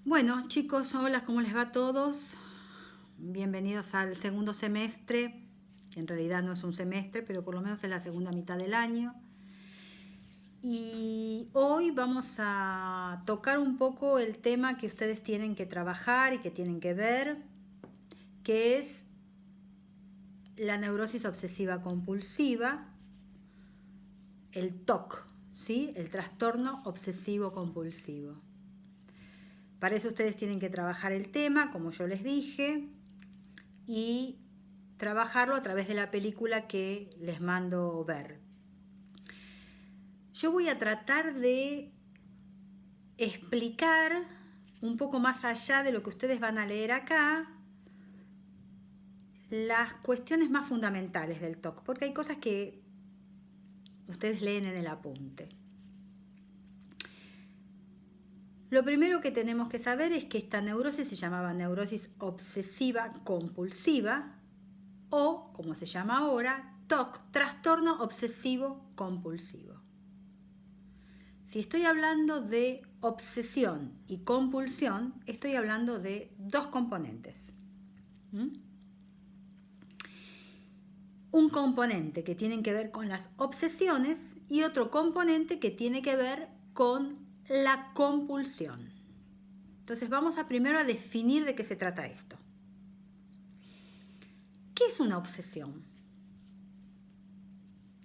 Bueno, chicos, hola, ¿cómo les va a todos? Bienvenidos al segundo semestre. En realidad no es un semestre, pero por lo menos es la segunda mitad del año. Y hoy vamos a tocar un poco el tema que ustedes tienen que trabajar y que tienen que ver, que es la neurosis obsesiva compulsiva, el TOC, ¿sí? El trastorno obsesivo compulsivo. Para eso ustedes tienen que trabajar el tema, como yo les dije, y trabajarlo a través de la película que les mando ver. Yo voy a tratar de explicar un poco más allá de lo que ustedes van a leer acá, las cuestiones más fundamentales del TOC, porque hay cosas que ustedes leen en el apunte. Lo primero que tenemos que saber es que esta neurosis se llamaba neurosis obsesiva compulsiva o, como se llama ahora, TOC, trastorno obsesivo compulsivo. Si estoy hablando de obsesión y compulsión, estoy hablando de dos componentes. Un componente que tiene que ver con las obsesiones y otro componente que tiene que ver con la compulsión. Entonces vamos a primero a definir de qué se trata esto. ¿Qué es una obsesión?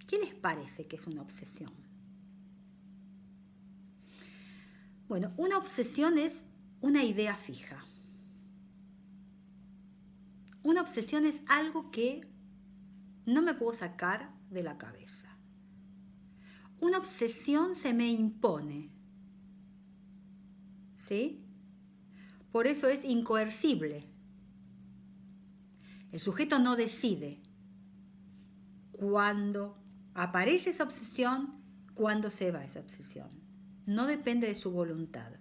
¿Qué les parece que es una obsesión? Bueno, una obsesión es una idea fija. Una obsesión es algo que no me puedo sacar de la cabeza. Una obsesión se me impone, ¿sí? Por eso es incoercible. El sujeto no decide cuándo aparece esa obsesión, cuándo se va esa obsesión. No depende de su voluntad.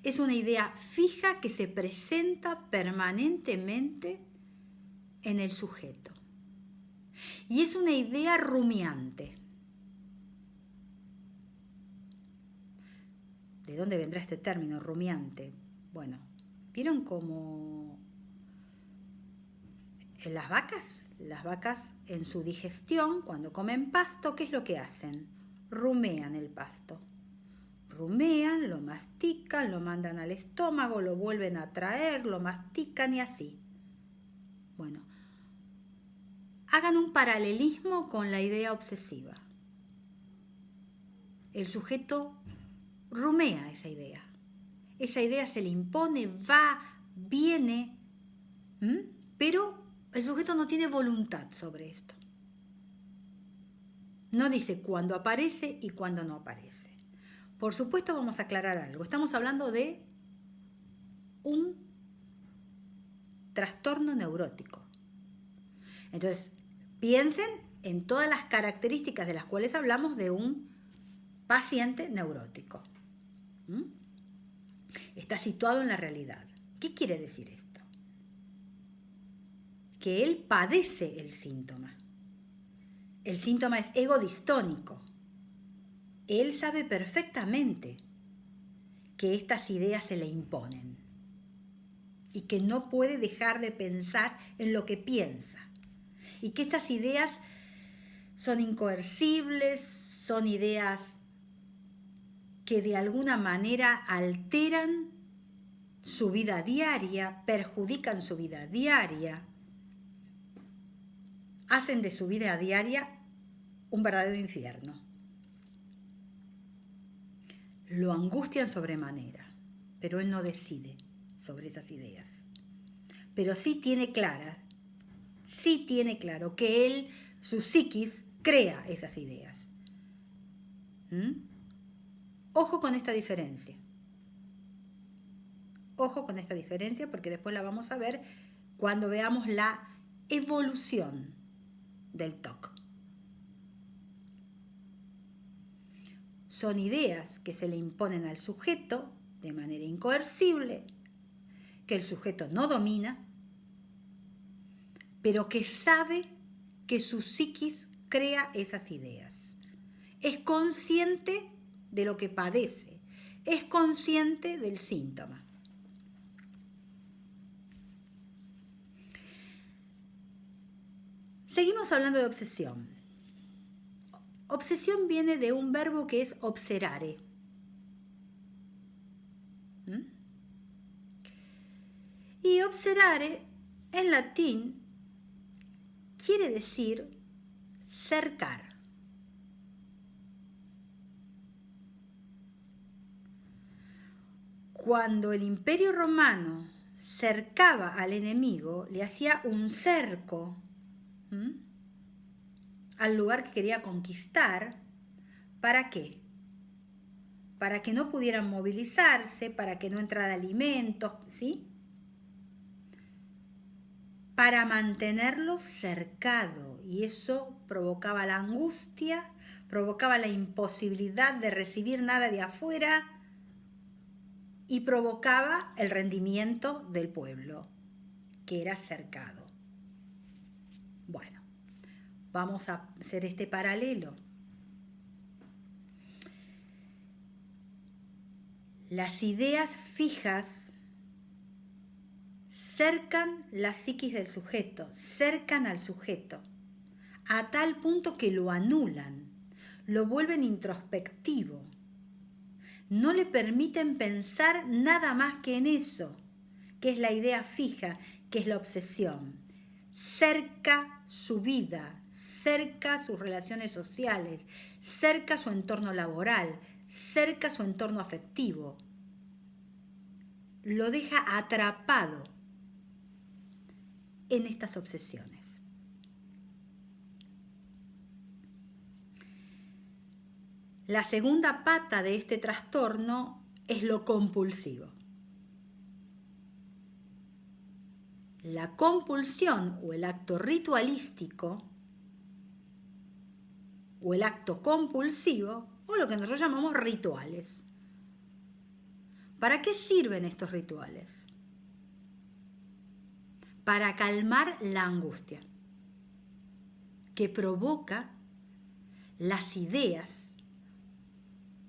Es una idea fija que se presenta permanentemente en el sujeto. Y es una idea rumiante. ¿De dónde vendrá este término, rumiante? Bueno, ¿vieron cómo las vacas? Las vacas en su digestión, cuando comen pasto, ¿qué es lo que hacen? Rumean el pasto. Rumean, lo mastican, lo mandan al estómago, lo vuelven a traer, lo mastican y así. Bueno, hagan un paralelismo con la idea obsesiva. El sujeto rumea esa idea. Esa idea se le impone, va, viene, pero el sujeto no tiene voluntad sobre esto. No dice cuándo aparece y cuándo no aparece. Por supuesto, vamos a aclarar algo. Estamos hablando de un trastorno neurótico. Entonces, piensen en todas las características de las cuales hablamos de un paciente neurótico. Está situado en la realidad. ¿Qué quiere decir esto? Que él padece el síntoma. El síntoma es egodistónico. Él sabe perfectamente que estas ideas se le imponen y que no puede dejar de pensar en lo que piensa y que estas ideas son incoercibles, son ideas que de alguna manera alteran su vida diaria, perjudican su vida diaria, hacen de su vida diaria un verdadero infierno. Lo angustian sobremanera, pero él no decide sobre esas ideas. Pero sí tiene claro que él, su psiquis, crea esas ideas. Ojo con esta diferencia. Ojo con esta diferencia porque después la vamos a ver cuando veamos la evolución del TOC. Son ideas que se le imponen al sujeto de manera incoercible, que el sujeto no domina, pero que sabe que su psiquis crea esas ideas. Es consciente de lo que padece, es consciente del síntoma. Seguimos hablando de obsesión. Obsesión viene de un verbo que es obserare. Y obserare en latín quiere decir cercar. Cuando el Imperio Romano cercaba al enemigo, le hacía un cerco al lugar que quería conquistar. ¿Para qué? Para que no pudieran movilizarse, para que no entrara alimentos, ¿sí? Para mantenerlo cercado, y eso provocaba la angustia, provocaba la imposibilidad de recibir nada de afuera y provocaba el rendimiento del pueblo, que era cercado. Bueno, vamos a hacer este paralelo. Las ideas fijas cercan la psiquis del sujeto, cercan al sujeto, a tal punto que lo anulan, lo vuelven introspectivo. No le permiten pensar nada más que en eso, que es la idea fija, que es la obsesión. Cerca su vida, cerca sus relaciones sociales, cerca su entorno laboral, cerca su entorno afectivo. Lo deja atrapado en estas obsesiones. La segunda pata de este trastorno es lo compulsivo. La compulsión o el acto ritualístico o el acto compulsivo o lo que nosotros llamamos rituales. ¿Para qué sirven estos rituales? Para calmar la angustia que provoca las ideas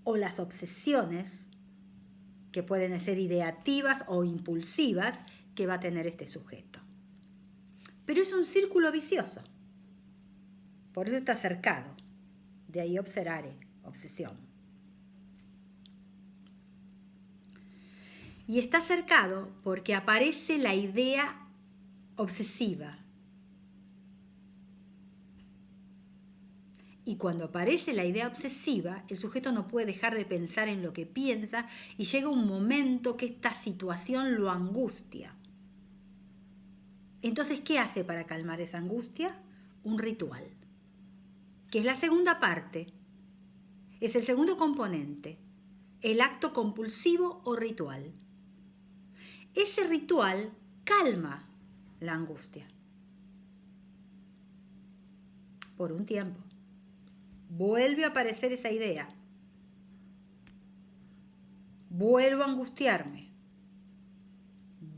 o las obsesiones que pueden ser ideativas o impulsivas que va a tener este sujeto. Pero es un círculo vicioso, por eso está cercado, de ahí obserare, obsesión. Y está cercado porque aparece la idea obsesiva. Y cuando aparece la idea obsesiva, el sujeto no puede dejar de pensar en lo que piensa y llega un momento que esta situación lo angustia. Entonces, ¿qué hace para calmar esa angustia? Un ritual, que es la segunda parte, es el segundo componente, el acto compulsivo o ritual. Ese ritual calma la angustia por un tiempo. Vuelve a aparecer esa idea. Vuelvo a angustiarme.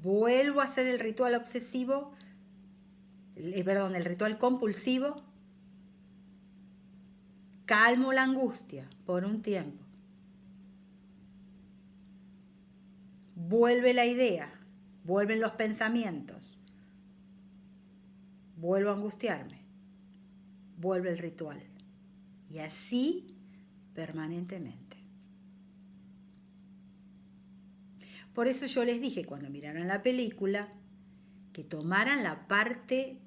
Vuelvo a hacer el ritual obsesivo, el ritual compulsivo. Calmo la angustia por un tiempo. Vuelve la idea, vuelven los pensamientos. Vuelvo a angustiarme. Vuelve el ritual. Y así permanentemente. Por eso yo les dije cuando miraron la película que tomaran la parte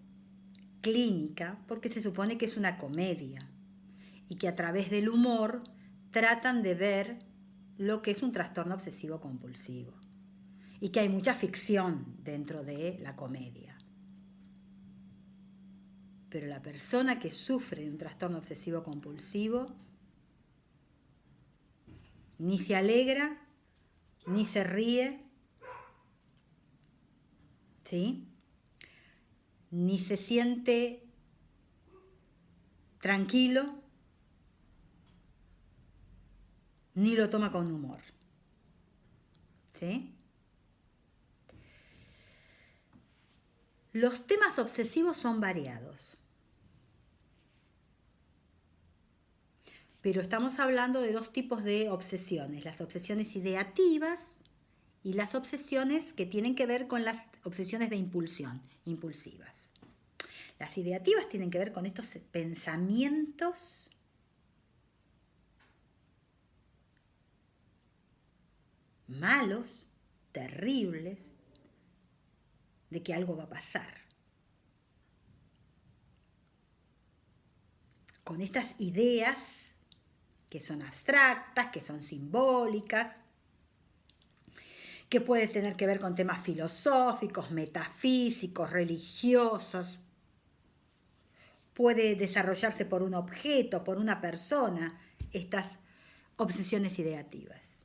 clínica, porque se supone que es una comedia y que a través del humor tratan de ver lo que es un trastorno obsesivo compulsivo y que hay mucha ficción dentro de la comedia. Pero la persona que sufre de un trastorno obsesivo compulsivo ni se alegra, ni se ríe, ¿sí? Ni se siente tranquilo, ni lo toma con humor, ¿sí? Los temas obsesivos son variados. Pero estamos hablando de dos tipos de obsesiones, las obsesiones ideativas y las obsesiones que tienen que ver con las obsesiones de impulsión, impulsivas. Las ideativas tienen que ver con estos pensamientos malos, terribles, de que algo va a pasar. Con estas ideas que son abstractas, que son simbólicas, que puede tener que ver con temas filosóficos, metafísicos, religiosos, puede desarrollarse por un objeto, por una persona, estas obsesiones ideativas.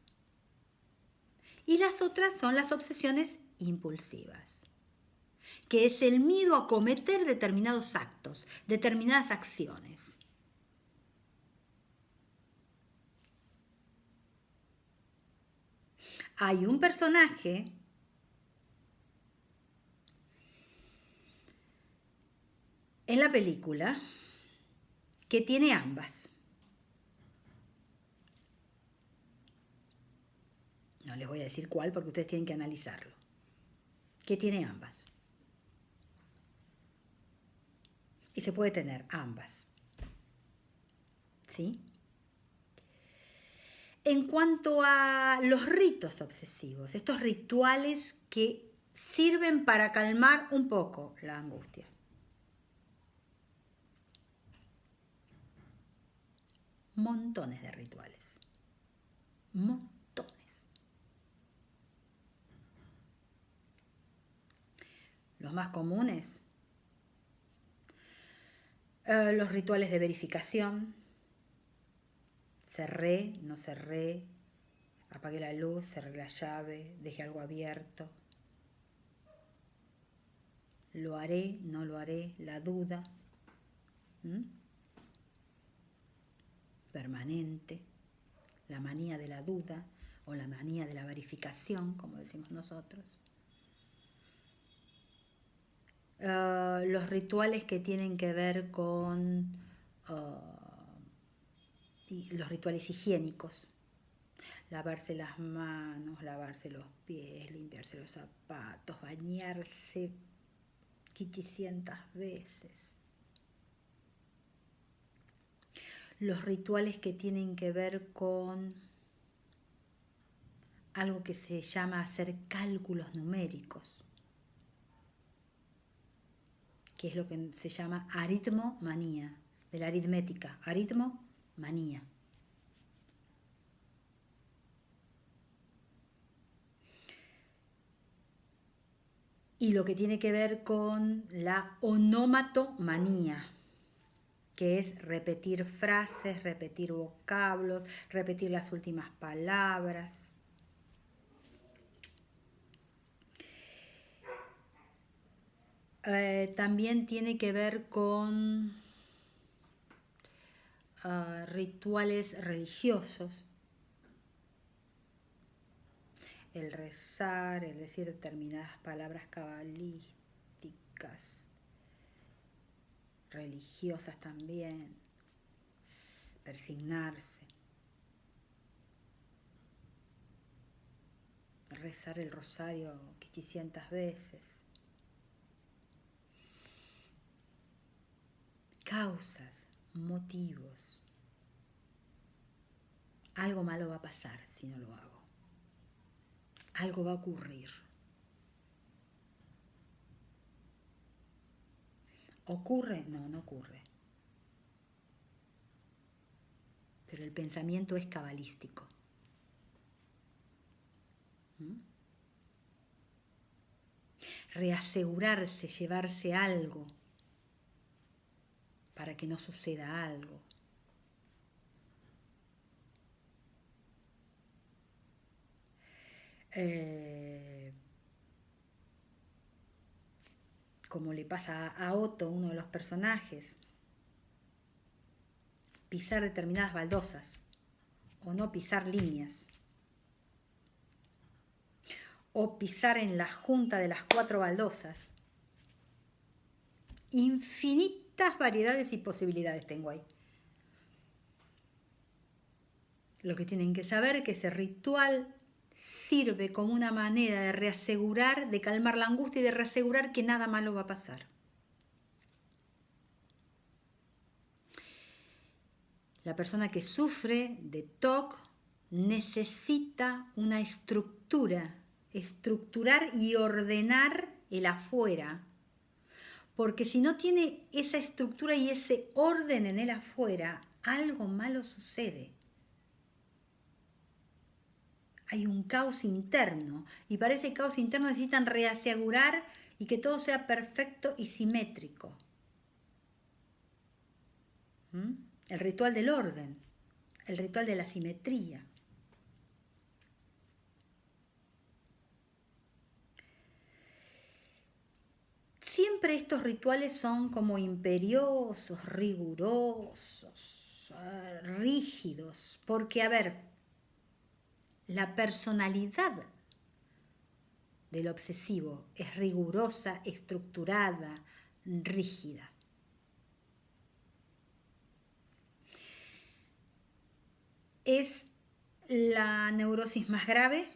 Y las otras son las obsesiones impulsivas, que es el miedo a cometer determinados actos, determinadas acciones. Hay un personaje en la película que tiene ambas. No les voy a decir cuál porque ustedes tienen que analizarlo. Que tiene ambas. Y se puede tener ambas. ¿Sí? En cuanto a los ritos obsesivos, estos rituales que sirven para calmar un poco la angustia. Montones de rituales. Montones. Los más comunes, los rituales de verificación. Cerré, no cerré, apagué la luz, cerré la llave, dejé algo abierto. Lo haré, no lo haré, la duda. Permanente, la manía de la duda o la manía de la verificación, como decimos nosotros. Los rituales que tienen que ver con los rituales higiénicos. Lavarse las manos, lavarse los pies, limpiarse los zapatos, bañarse 500 veces. Los rituales que tienen que ver con algo que se llama hacer cálculos numéricos, que es lo que se llama aritmomanía, de la aritmética, aritmomanía. Y lo que tiene que ver con la onomatomanía, que es repetir frases, repetir vocablos, repetir las últimas palabras. También tiene que ver con rituales religiosos. El rezar, el decir determinadas palabras cabalísticas, religiosas también, persignarse, rezar el rosario 500 veces. Causas, motivos. Algo malo va a pasar si no lo hago. Algo va a ocurrir. ¿Ocurre? No, no ocurre. Pero el pensamiento es cabalístico. Reasegurarse, llevarse algo para que no suceda algo. Como le pasa a Otto, uno de los personajes, pisar determinadas baldosas o no pisar líneas, o pisar en la junta de las 4 baldosas. Infinitas variedades y posibilidades tengo ahí. Lo que tienen que saber es que ese ritual sirve como una manera de reasegurar, de calmar la angustia y de reasegurar que nada malo va a pasar. La persona que sufre de TOC necesita una estructura, estructurar y ordenar el afuera. Porque si no tiene esa estructura y ese orden en el afuera, algo malo sucede. Hay un caos interno y para ese caos interno necesitan reasegurar y que todo sea perfecto y simétrico. El ritual del orden, el ritual de la simetría. Siempre estos rituales son como imperiosos, rigurosos, rígidos, porque, a ver, la personalidad del obsesivo es rigurosa, estructurada, rígida. Es la neurosis más grave,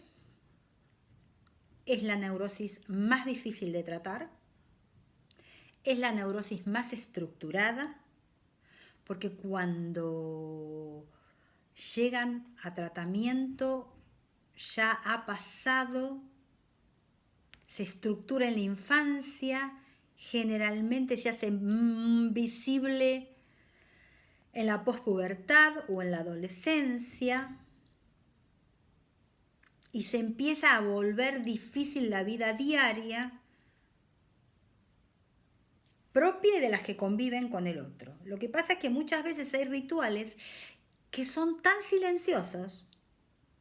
es la neurosis más difícil de tratar, es la neurosis más estructurada, porque cuando llegan a tratamiento ya ha pasado, se estructura en la infancia, generalmente se hace visible en la pospubertad o en la adolescencia y se empieza a volver difícil la vida diaria propia y de las que conviven con el otro. Lo que pasa es que muchas veces hay rituales que son tan silenciosos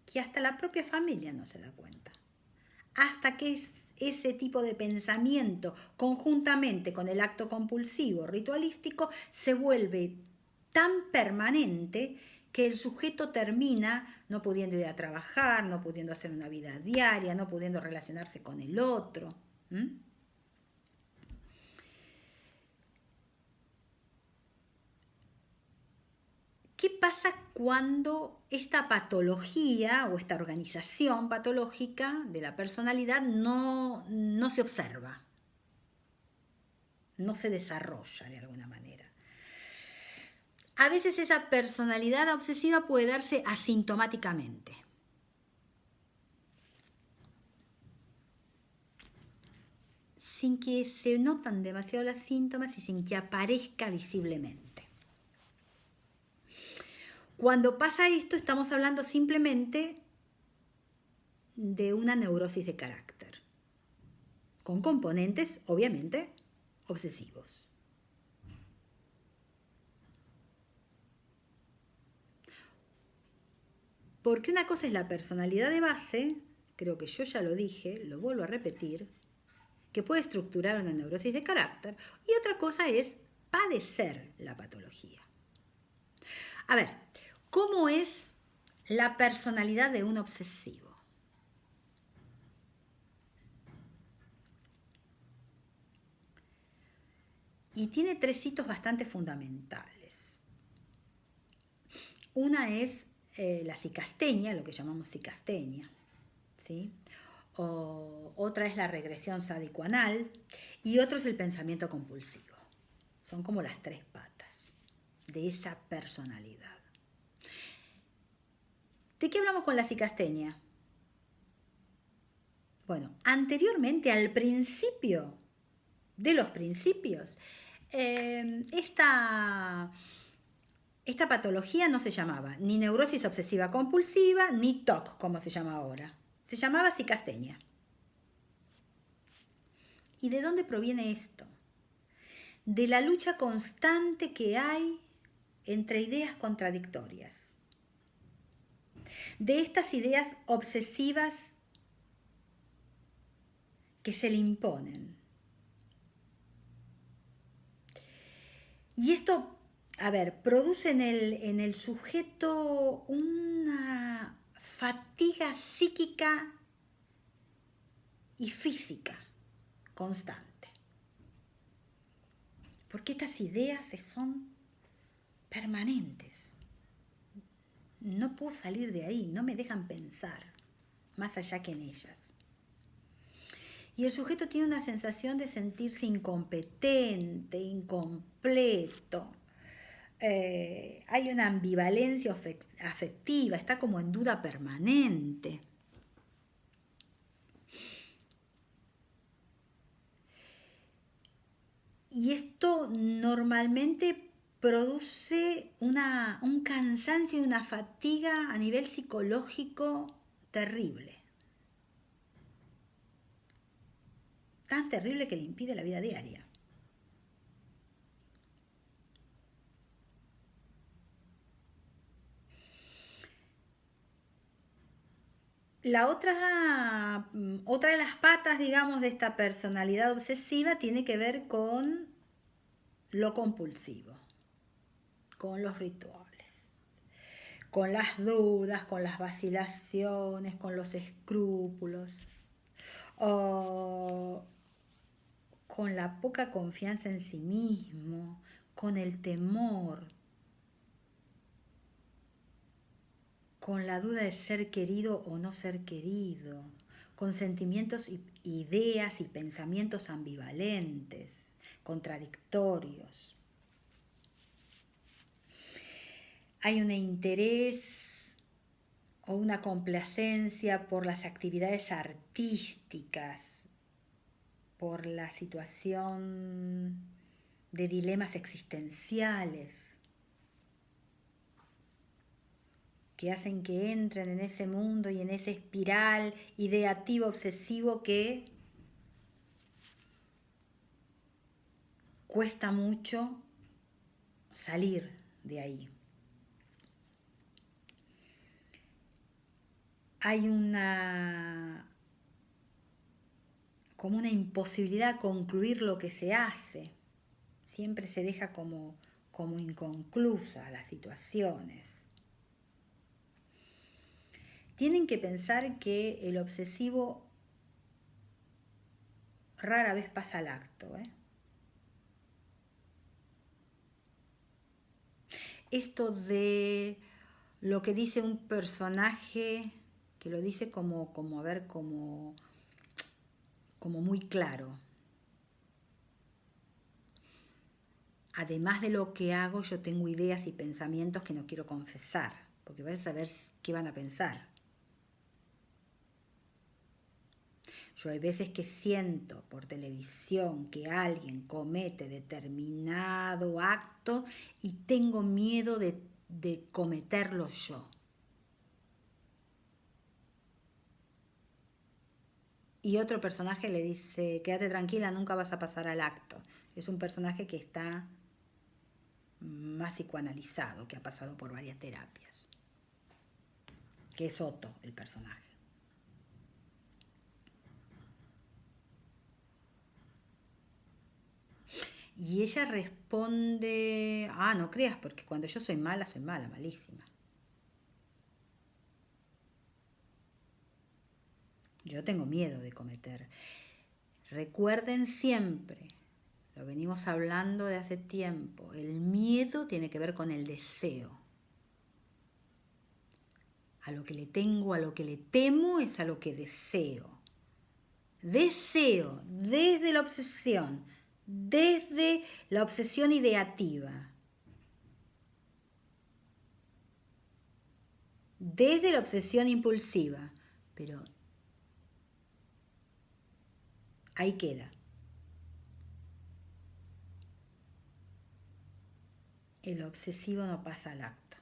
que hasta la propia familia no se da cuenta. Hasta que ese tipo de pensamiento, conjuntamente con el acto compulsivo ritualístico, se vuelve tan permanente que el sujeto termina no pudiendo ir a trabajar, no pudiendo hacer una vida diaria, no pudiendo relacionarse con el otro. ¿Qué pasa cuando esta patología o esta organización patológica de la personalidad no se observa? No se desarrolla de alguna manera. A veces esa personalidad obsesiva puede darse asintomáticamente. Sin que se notan demasiado los síntomas y sin que aparezca visiblemente. Cuando pasa esto, estamos hablando simplemente de una neurosis de carácter, con componentes, obviamente, obsesivos. Porque una cosa es la personalidad de base, creo que yo ya lo dije, lo vuelvo a repetir, que puede estructurar una neurosis de carácter, y otra cosa es padecer la patología. A ver, ¿cómo es la personalidad de un obsesivo? Y tiene tres hitos bastante fundamentales. Una es la psicasteña, lo que llamamos psicasteña, ¿sí? Otra es la regresión sádico-anal y otro es el pensamiento compulsivo. Son como las tres patas de esa personalidad. ¿De qué hablamos con la psicasteña? Bueno, anteriormente, al principio de los principios, esta patología no se llamaba ni neurosis obsesiva compulsiva ni TOC, como se llama ahora. Se llamaba psicasteña. ¿Y de dónde proviene esto? De la lucha constante que hay entre ideas contradictorias. De estas ideas obsesivas que se le imponen. Y esto, a ver, produce en el sujeto una fatiga psíquica y física constante. Porque estas ideas son permanentes. no puedo salir de ahí, no me dejan pensar más allá que en ellas. Y el sujeto tiene una sensación de sentirse incompetente, incompleto. Hay una ambivalencia afectiva, está como en duda permanente. Y esto normalmente produce un cansancio y una fatiga a nivel psicológico terrible. Tan terrible que le impide la vida diaria. La otra de las patas, digamos, de esta personalidad obsesiva tiene que ver con lo compulsivo, con los rituales, con las dudas, con las vacilaciones, con los escrúpulos, o con la poca confianza en sí mismo, con el temor, con la duda de ser querido o no ser querido, con sentimientos, ideas y pensamientos ambivalentes, contradictorios. Hay un interés o una complacencia por las actividades artísticas, por la situación de dilemas existenciales que hacen que entren en ese mundo y en esa espiral ideativo obsesivo que cuesta mucho salir de ahí. Hay como una imposibilidad de concluir lo que se hace. Siempre se deja como inconclusas las situaciones. Tienen que pensar que el obsesivo rara vez pasa al acto, Esto de lo que dice un personaje, que lo dice como muy claro. Además de lo que hago, yo tengo ideas y pensamientos que no quiero confesar, porque vas a saber qué van a pensar. Yo hay veces que siento por televisión que alguien comete determinado acto y tengo miedo de cometerlo yo. Y otro personaje le dice, quédate tranquila, nunca vas a pasar al acto. Es un personaje que está más psicoanalizado, que ha pasado por varias terapias. Que es Otto, el personaje. Y ella responde, no creas, porque cuando yo soy mala, malísima. Yo tengo miedo de cometer. Recuerden siempre, lo venimos hablando de hace tiempo, el miedo tiene que ver con el deseo. A lo que le tengo, a lo que le temo es a lo que deseo. Deseo desde la obsesión ideativa, desde la obsesión impulsiva, pero ahí queda. El obsesivo no pasa al acto.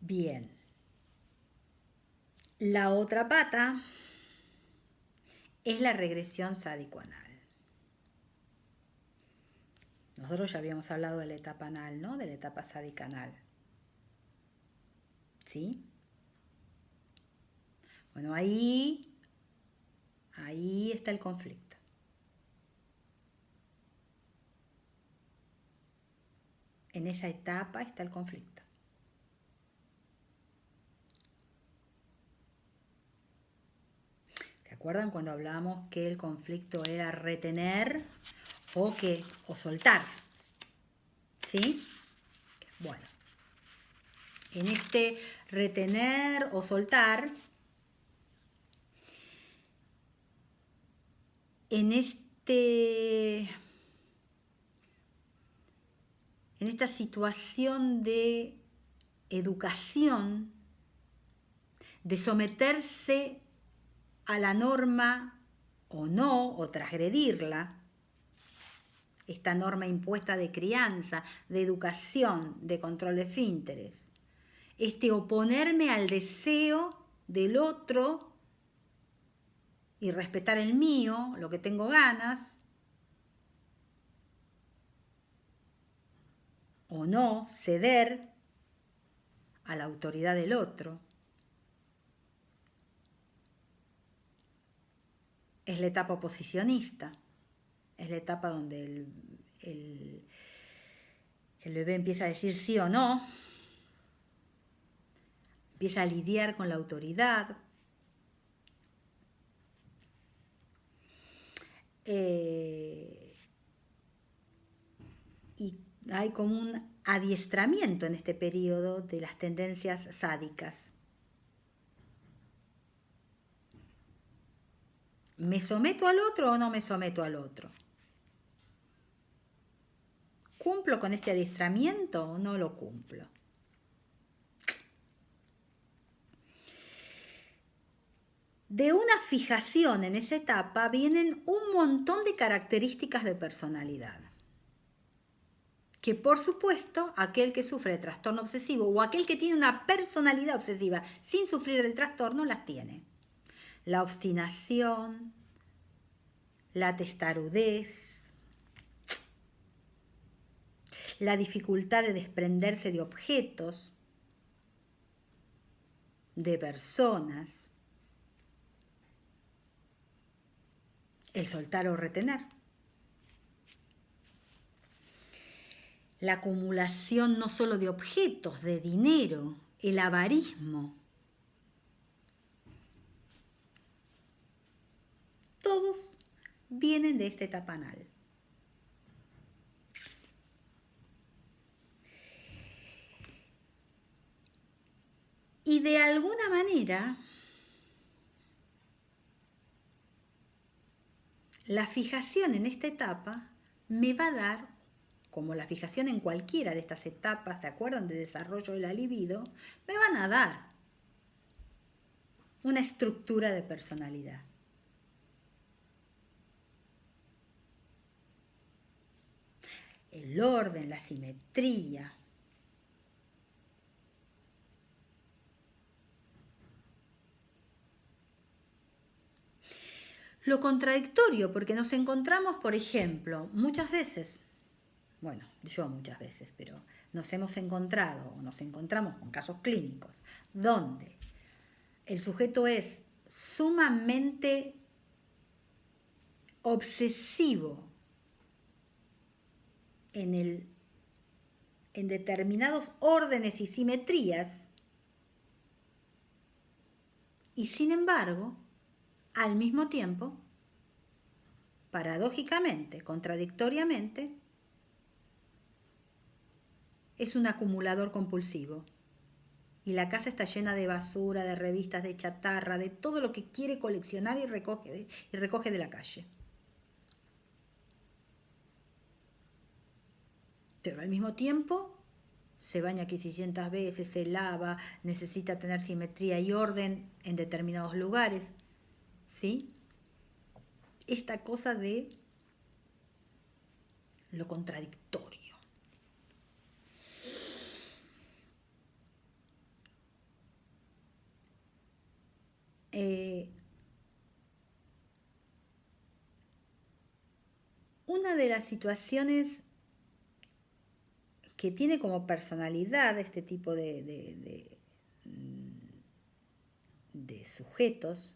Bien. La otra pata es la regresión sádico-anal. Nosotros ya habíamos hablado de la etapa anal, ¿no? De la etapa sádica-anal. ¿Sí? Bueno, ahí está el conflicto. En esa etapa está el conflicto. ¿Se acuerdan cuando hablamos que el conflicto era retener o soltar. ¿Sí? Bueno, en este retener o soltar, en esta situación de educación, de someterse a la norma o no, o transgredirla, esta norma impuesta de crianza, de educación, de control de esfínteres, oponerme al deseo del otro y respetar el mío, lo que tengo ganas, o no, ceder a la autoridad del otro. Es la etapa oposicionista, es la etapa donde el bebé empieza a decir sí o no, empieza a lidiar con la autoridad. Y hay como un adiestramiento en este periodo de las tendencias sádicas. ¿Me someto al otro o no me someto al otro? ¿Cumplo con este adiestramiento o no lo cumplo? De una fijación en esa etapa vienen un montón de características de personalidad. Que por supuesto, aquel que sufre de trastorno obsesivo o aquel que tiene una personalidad obsesiva sin sufrir del trastorno las tiene. La obstinación, la testarudez, la dificultad de desprenderse de objetos, de personas, el soltar o retener, la acumulación no solo de objetos, de dinero, el avarismo. Todos vienen de esta etapa anal. Y de alguna manera, la fijación en esta etapa me va a dar, como la fijación en cualquiera de estas etapas, ¿se acuerdan? De desarrollo de la libido, me van a dar una estructura de personalidad. El orden, la simetría. Lo contradictorio, porque nos encontramos, por ejemplo, muchas veces, bueno, yo muchas veces, pero nos hemos encontrado o nos encontramos con casos clínicos donde el sujeto es sumamente obsesivo en determinados órdenes y simetrías, y sin embargo, al mismo tiempo, paradójicamente, contradictoriamente, es un acumulador compulsivo. Y la casa está llena de basura, de revistas, de chatarra, de todo lo que quiere coleccionar y recoge de la calle. Pero al mismo tiempo se baña 500 veces, se lava, necesita tener simetría y orden en determinados lugares. ¿Sí? Esta cosa de lo contradictorio. Una de las situaciones que tiene como personalidad este tipo de sujetos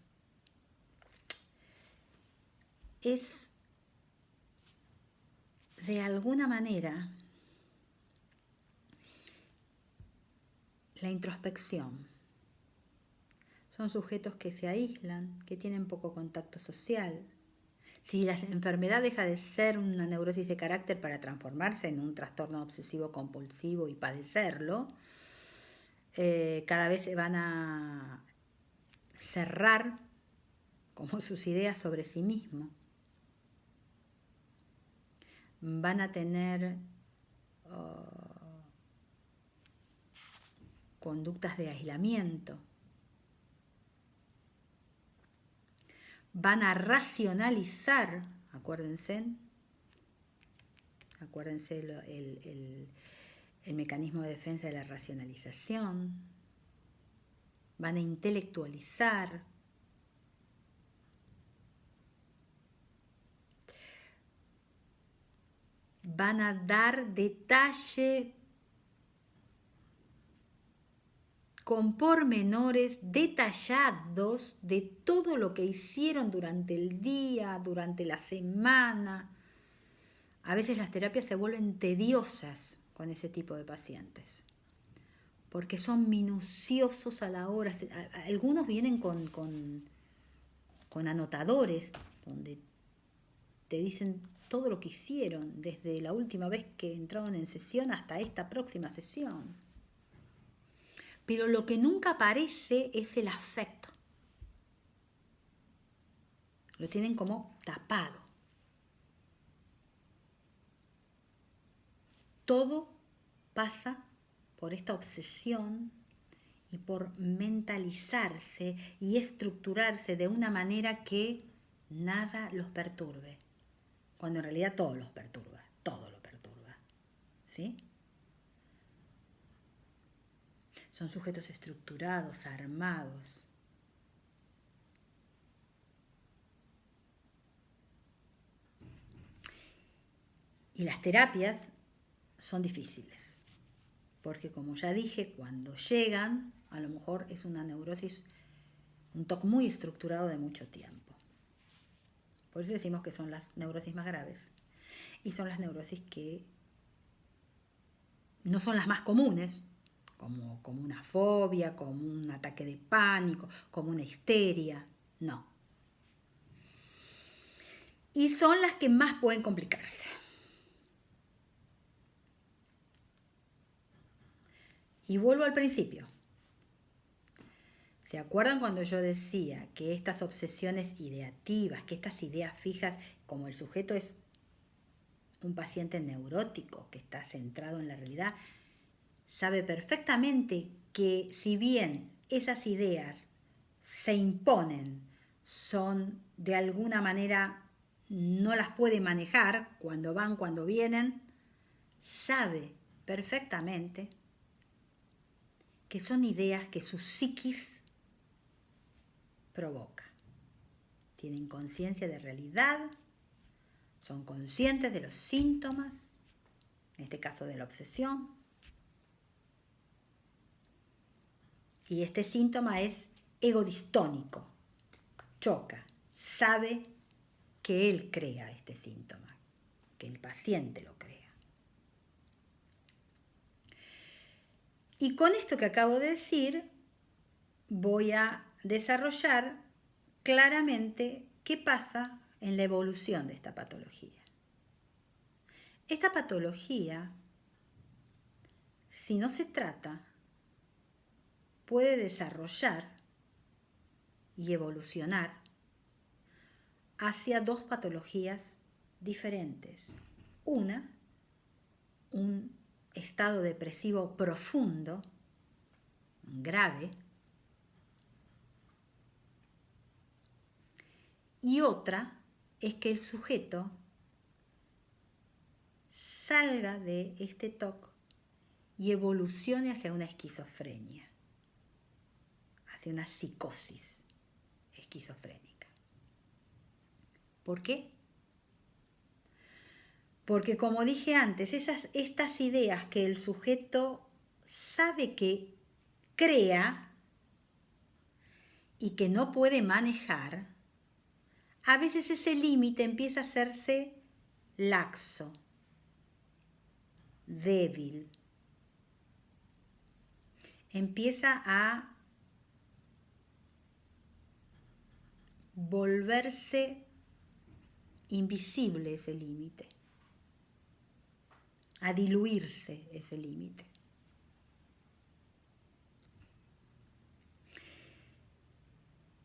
es, de alguna manera, la introspección. Son sujetos que se aíslan, que tienen poco contacto social, Si la enfermedad deja de ser una neurosis de carácter para transformarse en un trastorno obsesivo compulsivo y padecerlo, cada vez se van a cerrar como sus ideas sobre sí mismo. Van a tener conductas de aislamiento. Van a racionalizar, acuérdense el mecanismo de defensa de la racionalización. Van a intelectualizar. Van a dar detalle con pormenores detallados de todo lo que hicieron durante el día, durante la semana. A veces las terapias se vuelven tediosas con ese tipo de pacientes, porque son minuciosos a la hora. Algunos vienen con anotadores, donde te dicen todo lo que hicieron, desde la última vez que entraron en sesión hasta esta próxima sesión. Pero lo que nunca aparece es el afecto. Lo tienen como tapado. Todo pasa por esta obsesión y por mentalizarse y estructurarse de una manera que nada los perturbe, cuando en realidad todo los perturba, todo lo perturba, ¿sí? Son sujetos estructurados, armados. Y las terapias son difíciles, porque como ya dije, cuando llegan, a lo mejor es una neurosis, un TOC muy estructurado de mucho tiempo. Por eso decimos que son las neurosis más graves. Y son las neurosis que no son las más comunes, como una fobia, como un ataque de pánico, como una histeria, no. Y son las que más pueden complicarse. Y vuelvo al principio. ¿Se acuerdan cuando yo decía que estas obsesiones ideativas, que estas ideas fijas, como el sujeto es un paciente neurótico que está centrado en la realidad, sabe perfectamente que si bien esas ideas se imponen, son de alguna manera, no las puede manejar cuando van, cuando vienen, sabe perfectamente que son ideas que su psiquis provoca. Tienen conciencia de realidad, son conscientes de los síntomas, en este caso de la obsesión. Y este síntoma es egodistónico, choca, sabe que él crea este síntoma, que el paciente lo crea. Y con esto que acabo de decir, voy a desarrollar claramente qué pasa en la evolución de esta patología. Esta patología, si no se trata, puede desarrollar y evolucionar hacia dos patologías diferentes. Una, un estado depresivo profundo, grave, y otra es que el sujeto salga de este TOC y evolucione hacia una esquizofrenia, hacia una psicosis esquizofrénica. ¿Por qué? Porque como dije antes, estas ideas que el sujeto sabe que crea y que no puede manejar, a veces ese límite empieza a hacerse laxo, débil. Empieza a volverse invisible ese límite, a diluirse ese límite.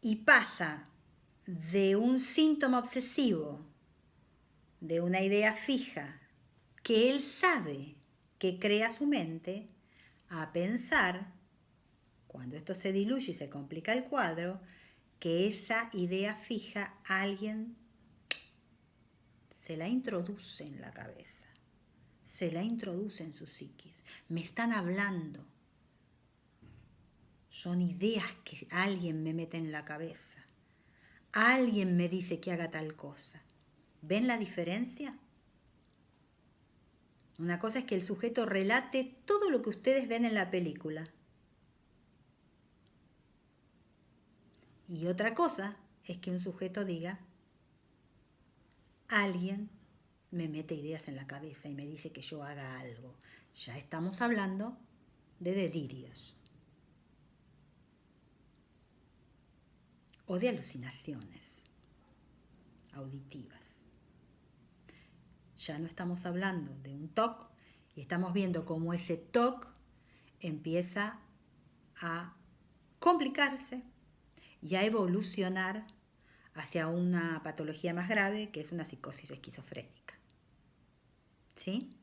Y pasa de un síntoma obsesivo, de una idea fija, que él sabe que crea su mente, a pensar, cuando esto se diluye y se complica el cuadro, que esa idea fija alguien se la introduce en la cabeza, se la introduce en su psiquis. Me están hablando. Son ideas que alguien me mete en la cabeza. Alguien me dice que haga tal cosa. ¿Ven la diferencia? Una cosa es que el sujeto relate todo lo que ustedes ven en la película. Y otra cosa es que un sujeto diga, alguien me mete ideas en la cabeza y me dice que yo haga algo. Ya estamos hablando de delirios o de alucinaciones auditivas. Ya no estamos hablando de un TOC y estamos viendo cómo ese TOC empieza a complicarse y a evolucionar hacia una patología más grave, que es una psicosis esquizofrénica. ¿Sí?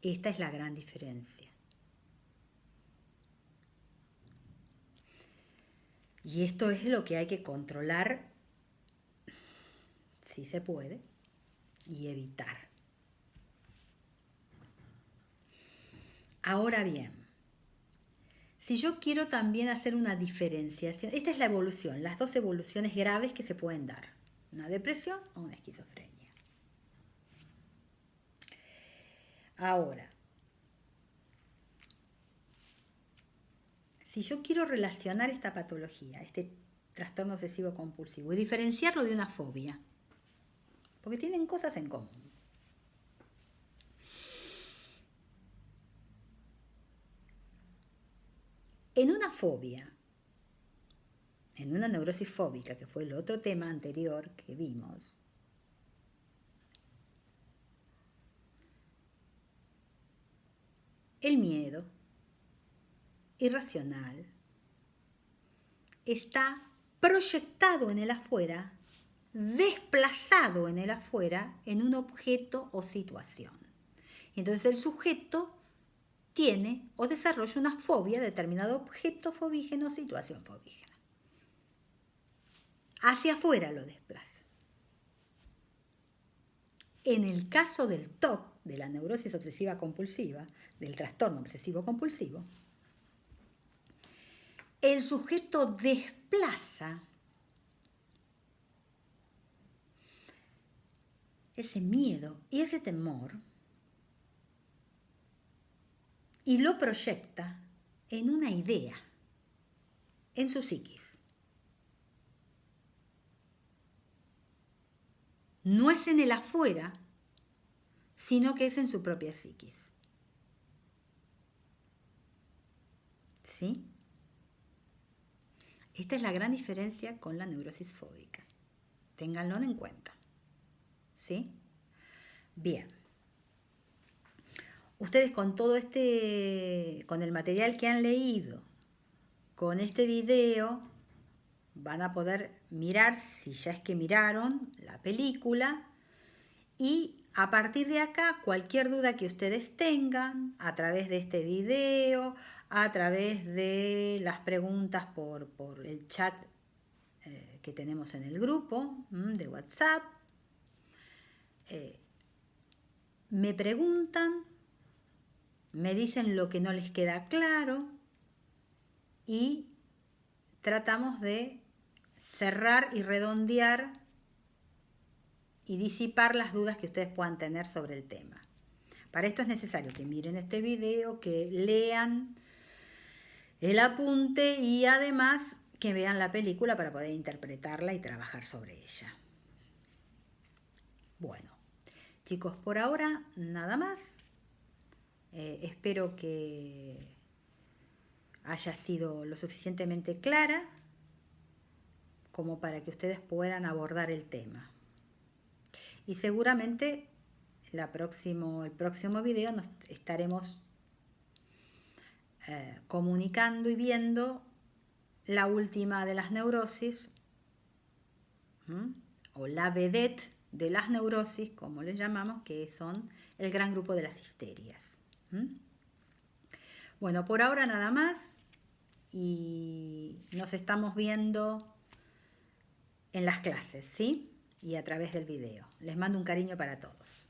Esta es la gran diferencia. Y esto es lo que hay que controlar, si se puede, y evitar. Ahora bien, si yo quiero también hacer una diferenciación, esta es la evolución, las dos evoluciones graves que se pueden dar, una depresión o una esquizofrenia. Ahora, si yo quiero relacionar esta patología, este trastorno obsesivo compulsivo, y diferenciarlo de una fobia, porque tienen cosas en común. En una fobia, en una neurosis fóbica, que fue el otro tema anterior que vimos, el miedo irracional está proyectado en el afuera, desplazado en el afuera, en un objeto o situación. Y entonces el sujeto tiene o desarrolla una fobia a determinado objeto fobígeno o situación fobígena. Hacia afuera lo desplaza. En el caso del TOC, de la neurosis obsesiva compulsiva, del trastorno obsesivo compulsivo, el sujeto desplaza ese miedo y ese temor y lo proyecta en una idea, en su psiquis. No es en el afuera, sino que es en su propia psiquis. ¿Sí? Esta es la gran diferencia con la neurosis fóbica. Ténganlo en cuenta. ¿Sí? Bien. Ustedes con todo con el material que han leído, con este video, van a poder mirar, si ya es que miraron la película, y a partir de acá, cualquier duda que ustedes tengan a través de este video, a través de las preguntas por el chat que tenemos en el grupo de WhatsApp, me preguntan, me dicen lo que no les queda claro y tratamos de cerrar y redondear y disipar las dudas que ustedes puedan tener sobre el tema. Para esto es necesario que miren este video, que lean el apunte y además que vean la película para poder interpretarla y trabajar sobre ella. Bueno, chicos, por ahora nada más. Espero que haya sido lo suficientemente clara como para que ustedes puedan abordar el tema. Y seguramente el próximo video nos estaremos comunicando y viendo la última de las neurosis, o la vedette de las neurosis, como les llamamos, que son el gran grupo de las histerias. Bueno, por ahora nada más, y nos estamos viendo en las clases, ¿sí? Y a través del video. Les mando un cariño para todos.